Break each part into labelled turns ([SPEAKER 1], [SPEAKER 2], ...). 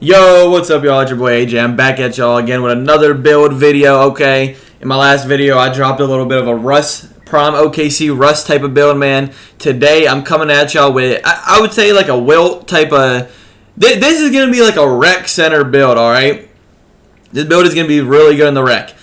[SPEAKER 1] Yo, what's up, y'all? It's your boy AJ. I'm back at y'all again with another build video, okay? In my last video, I dropped a little bit of a Rust, Prom OKC Rust type of build, man. Today, I'm coming at y'all with, I would say, like a Wilt type of... This is going to be like a rec center build, alright? This build is going to be really good in the rec.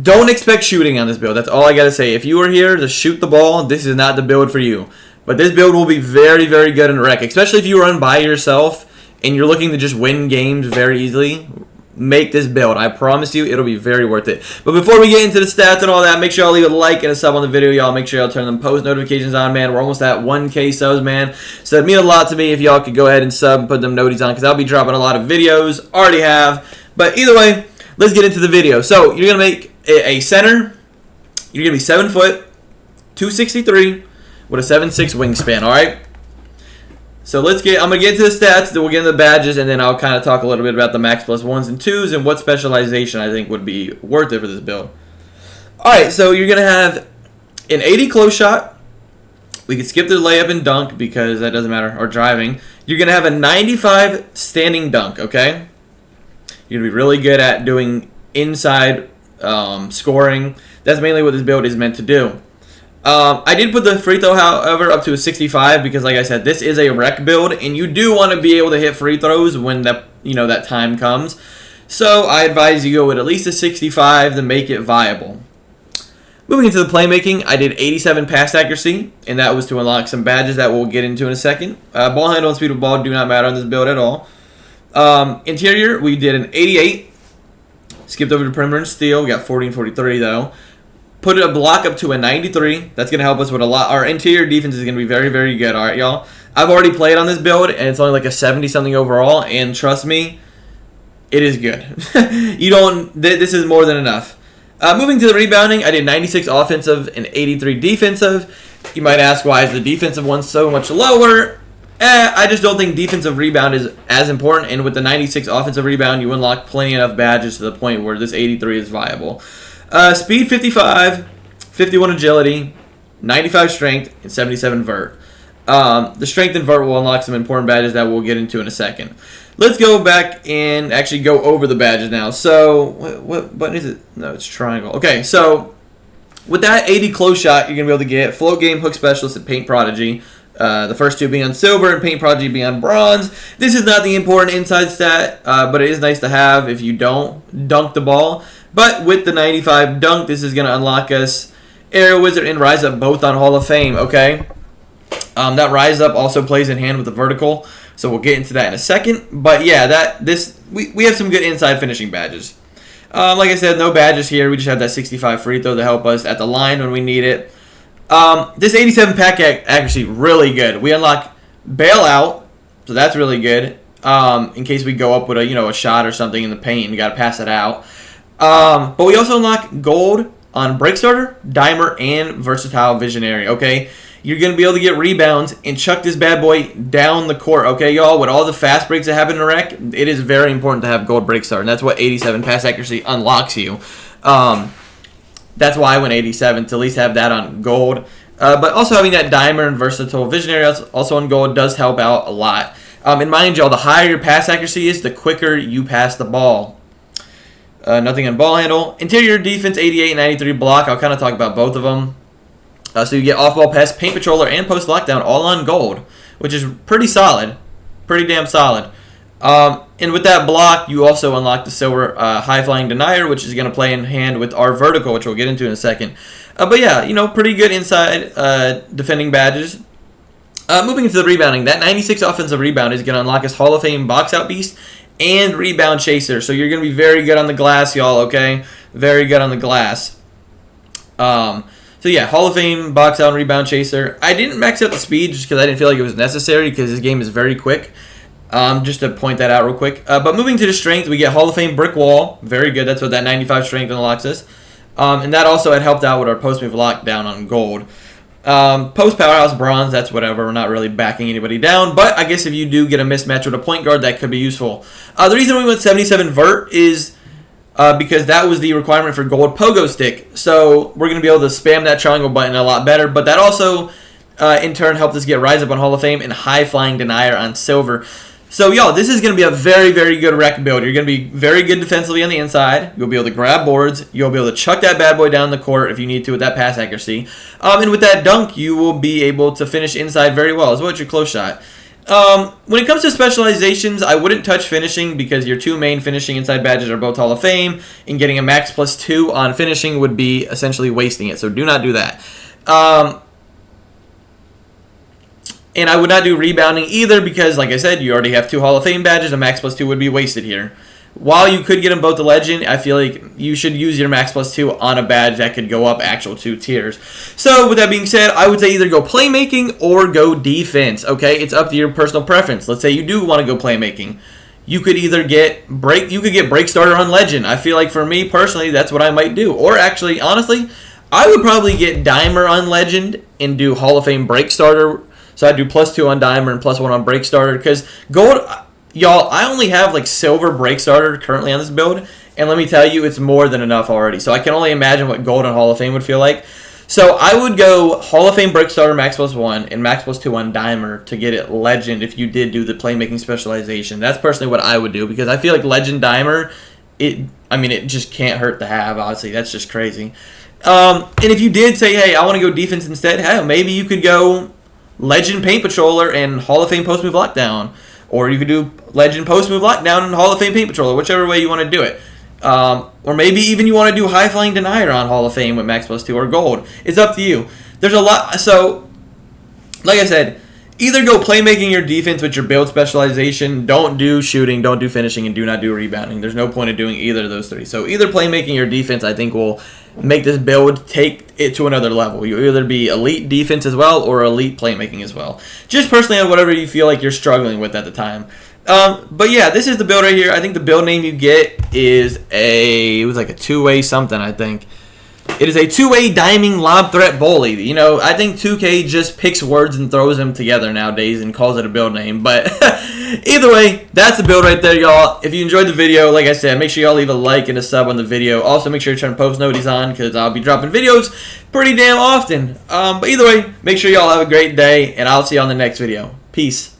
[SPEAKER 1] Don't expect shooting on this build. That's all I got to say. If you are here to shoot the ball, this is not the build for you. But this build will be very, very good in rec, especially if you run by yourself and you're looking to just win games very easily. Make this build. I promise you, it'll be very worth it. But before we get into the stats and all that, make sure y'all leave a like and a sub on the video, y'all. Make sure y'all turn them post notifications on, man. We're almost at 1K subs, man. So it'd mean a lot to me if y'all could go ahead and sub and put them noties on, because I'll be dropping a lot of videos. Already have. But either way, let's get into the video. So you're going to make a center. You're going to be 7 foot, 263, with a 7'6" wingspan, alright? So I'm going to get into the stats, then we'll get into the badges, and then I'll kind of talk a little bit about the max plus 1s and 2s and what specialization I think would be worth it for this build. Alright, so you're going to have an 80 close shot. We can skip the layup and dunk because that doesn't matter, or driving. You're going to have a 95 standing dunk, okay? You're going to be really good at doing inside scoring. That's mainly what this build is meant to do. I did put the free throw, however, up to a 65 because, like I said, this is a rec build, and you do want to be able to hit free throws when that time comes. So I advise you go with at least a 65 to make it viable. Moving into the playmaking, I did 87 pass accuracy, and that was to unlock some badges that we'll get into in a second. Ball handle and speed of ball do not matter on this build at all. Interior, we did an 88. Skipped over to perimeter and steal. We got 40 and 43 though. Put a block up to a 93. That's going to help us with a lot. Our interior defense is going to be very, very good. All right, y'all. I've already played on this build, and it's only like a 70-something overall. And trust me, it is good. This is more than enough. Moving to the rebounding, I did 96 offensive and 83 defensive. You might ask, why is the defensive one so much lower? I just don't think defensive rebound is as important. And with the 96 offensive rebound, you unlock plenty enough badges to the point where this 83 is viable. Speed 55, 51 agility, 95 strength, and 77 vert. The strength and vert will unlock some important badges that we'll get into in a second. Let's go back and actually go over the badges now. So, what button is it? No, it's triangle. Okay, so with that 80 close shot, you're going to be able to get float game, hook specialist, and paint prodigy. The first two being on silver and paint prodigy being on bronze. This is not the important inside stat, but it is nice to have if you don't dunk the ball. But with the 95 dunk, this is going to unlock us Aerial Wizard and Rise Up both on Hall of Fame, okay? That Rise Up also plays in hand with the vertical, so we'll get into that in a second. But yeah, we have some good inside finishing badges. Like I said, no badges here. We just have that 65 free throw to help us at the line when we need it. This 87 pack accuracy, really good. We unlock Bailout, so that's really good. In case we go up with a shot or something in the paint and you got to pass it out. But we also unlock gold on Break Starter, Dimer, and Versatile Visionary, okay? You're going to be able to get rebounds and chuck this bad boy down the court, okay, y'all? With all the fast breaks that happen in the rec, it is very important to have gold Break Starter, and that's what 87 pass accuracy unlocks you. That's why I went 87, to at least have that on gold. But also having that Dimer and Versatile Visionary also on gold does help out a lot. And mind y'all, the higher your pass accuracy is, the quicker you pass the ball. Nothing on ball handle. Interior defense, 88 and 93 block. I'll kind of talk about both of them. So you get off-ball pass, paint patroller, and post lockdown all on gold, which is pretty solid. Pretty damn solid. And with that block, you also unlock the silver high-flying denier, which is going to play in hand with our vertical, which we'll get into in a second. But yeah, pretty good inside defending badges. Moving into the rebounding, that 96 offensive rebound is going to unlock us Hall of Fame box out beast and rebound chaser. So you're going to be very good on the glass, y'all, okay? Very good on the glass. So yeah, Hall of Fame box out and rebound chaser. I didn't max out the speed just because I didn't feel like it was necessary because this game is very quick. Just to point that out real quick. But moving to the strength, we get Hall of Fame brick wall. Very good. That's what that 95 strength unlocks us. And that also had helped out with our post move lockdown on gold. Post powerhouse bronze, that's whatever. We're not really backing anybody down. But I guess if you do get a mismatch with a point guard, that could be useful. The reason we went 77 vert is because that was the requirement for gold pogo stick. So we're going to be able to spam that triangle button a lot better. But that also, in turn, helped us get Rise Up on Hall of Fame and High Flying Denier on silver. So, y'all, this is going to be a very, very good rec build. You're going to be very good defensively on the inside. You'll be able to grab boards. You'll be able to chuck that bad boy down the court if you need to with that pass accuracy. And with that dunk, you will be able to finish inside very well, as well as your close shot. When it comes to specializations, I wouldn't touch finishing because your two main finishing inside badges are both Hall of Fame, and getting a max +2 on finishing would be essentially wasting it, so do not do that. And I would not do rebounding either because, like I said, you already have two Hall of Fame badges. A max +2 would be wasted here. While you could get them both to legend, I feel like you should use your max +2 on a badge that could go up actual 2 tiers. So with that being said, I would say either go playmaking or go defense. Okay, it's up to your personal preference. Let's say you do want to go playmaking. You could either get break starter on legend. I feel like for me personally, that's what I might do. Or actually, honestly, I would probably get dimer on legend and do Hall of Fame break starter. So I'd do +2 on dimer and +1 on break starter because gold. Y'all, I only have like silver break starter currently on this build, and let me tell you, it's more than enough already. So I can only imagine what gold and Hall of Fame would feel like. So I would go Hall of Fame break starter max +1 and max +2 on dimer to get it legend if you did do the playmaking specialization. That's personally what I would do because I feel like legend dimer, it just can't hurt to have. Honestly, that's just crazy. And if you did say, hey, I want to go defense instead, hell, maybe you could go legend paint patroller and Hall of Fame post move lockdown. Or you could do legend post move lockdown and Hall of Fame paint patroller, whichever way you want to do it. Or maybe even you want to do high flying denier on Hall of Fame with max +2 or gold. It's up to you. There's a lot. So, like I said, either go playmaking your defense with your build specialization. Don't do shooting, don't do finishing, and do not do rebounding. There's no point in doing either of those three. So either playmaking your defense, I think, will make this build take it to another level. You'll either be elite defense as well or elite playmaking as well. Just personally on whatever you feel like you're struggling with at the time. But yeah, this is the build right here. I think the build name you get is it was like a two-way something, I think. It is a two-way Diming Lob Threat bully. You know, I think 2K just picks words and throws them together nowadays and calls it a build name. But either way, that's the build right there, y'all. If you enjoyed the video, like I said, make sure y'all leave a like and a sub on the video. Also, make sure you turn post notices on because I'll be dropping videos pretty damn often. But either way, make sure y'all have a great day, and I'll see you on the next video. Peace.